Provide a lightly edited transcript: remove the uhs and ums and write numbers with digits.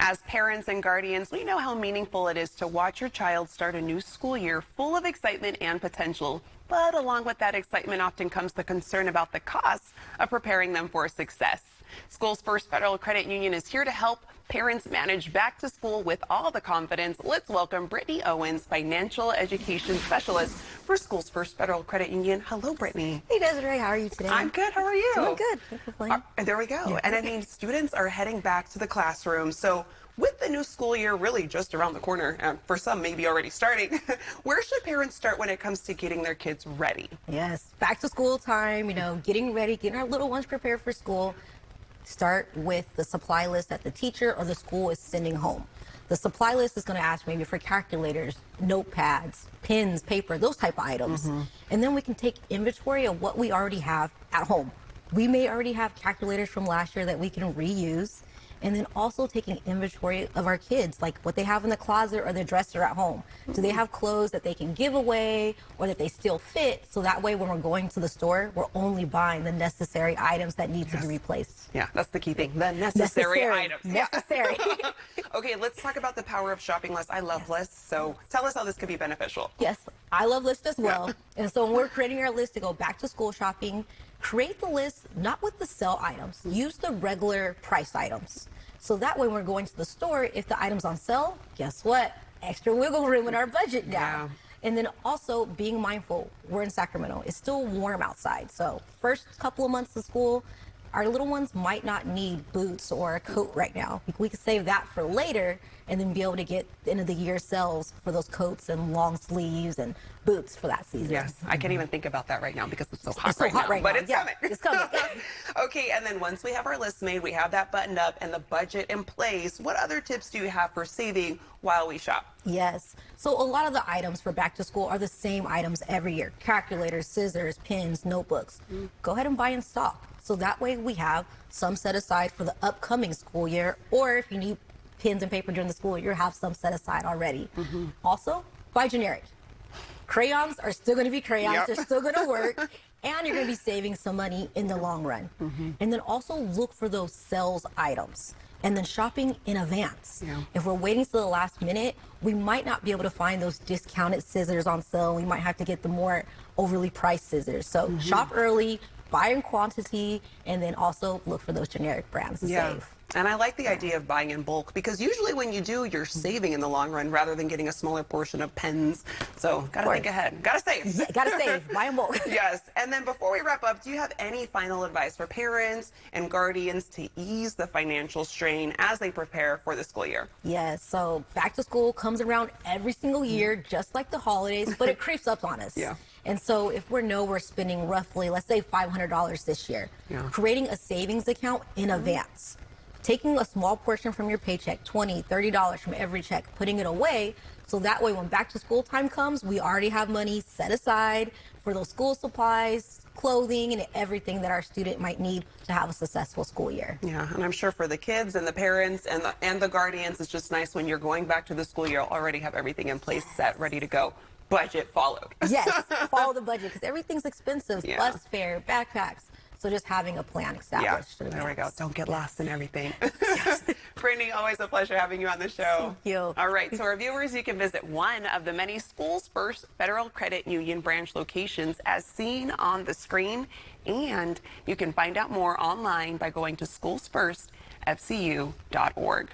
As parents and guardians, we know how meaningful it is to watch your child start a new school year full of excitement and potential. But along with that excitement often comes the concern about the costs of preparing them for success. Schoolsfirst Federal Credit Union is here to help parents manage back to school with all the confidence. Let's welcome Brittney Owens, Financial Education Specialist for Schoolsfirst Federal Credit Union. Hello, Brittney. Hey, Desiree. How are you today? I'm good. How are you? Doing good. Can't complain. There we go. And I mean, students are heading back to the classroom. So with the new school year really just around the corner, and for some maybe already starting, where should parents start when it comes to getting their kids ready? Yes, back to school time, getting ready, getting our little ones prepared for school. Start with the supply list that the teacher or the school is sending home. The supply list is going to ask maybe for calculators, notepads, pens, paper, those type of items. And then we can take inventory of what we already have at home. We may already have calculators from last year that we can reuse. And then also taking inventory of our kids, like what they have in the closet or the dresser at home. Do they have clothes that they can give away or that they still fit? So that way when we're going to the store, we're only buying the necessary items that need to be replaced. Yeah, that's the key thing. The necessary items. Necessary. Okay, let's talk about the power of shopping lists. I love lists. So tell us how this could be beneficial. Yes, I love lists as well. And so when we're creating our list to go back to school shopping, create the list not with the sale items. Use the regular price items. So that way when we're going to the store, if the item's on sale, guess what? Extra wiggle room in our budget now. And then also being mindful, we're in Sacramento. It's still warm outside. So first couple of months of school, our little ones might not need boots or a coat right now. We could save that for later and then be able to get the end of the year sales for those coats and long sleeves and boots for that season. Yes, I can't even think about that right now because it's so hot right now. But it's coming. It's coming. Okay, and then once we have our list made, we have that buttoned up and the budget in place, what other tips do you have for saving while we shop? Yes. So a lot of the items for back to school are the same items every year. Calculators, scissors, pens, notebooks. Go ahead and buy in stock. So that way we have some set aside for the upcoming school year, or if you need pens and paper during the school year, you have some set aside already. Also, buy generic. Crayons are still going to be crayons. They're still going to work. And you're going to be saving some money in the long run. And then also look for those sales items. And then shopping in advance. If we're waiting till the last minute, we might not be able to find those discounted scissors on sale. We might have to get the more overly priced scissors. So shop early, buy in quantity, and then also look for those generic brands to save. And I like the idea of buying in bulk because usually when you do, you're saving in the long run rather than getting a smaller portion of pens. So gotta think ahead. Gotta save. Yeah, gotta save. Buy in bulk. Yes. And then before we wrap up, do you have any final advice for parents and guardians to ease the financial strain as they prepare for the school year? Yes. So back to school comes around every single year, just like the holidays, but it creeps up on us. And so if we're spending roughly, let's say $500 this year, creating a savings account in advance, taking a small portion from your paycheck, $20, $30 from every check, putting it away, so that way when back to school time comes, we already have money set aside for those school supplies, clothing, and everything that our student might need to have a successful school year. Yeah, and I'm sure for the kids and the parents and the guardians, it's just nice when you're going back to the school year, already have everything in place, set, ready to go. Budget followed. Yes, follow the budget because everything's expensive. Bus fare, backpacks. So just having a plan established. There we go. Don't get lost in everything. Brittney, always a pleasure having you on the show. Thank you. All right, so our viewers, you can visit one of the many Schoolsfirst Federal Credit Union branch locations as seen on the screen, and you can find out more online by going to schoolsfirstfcu.org.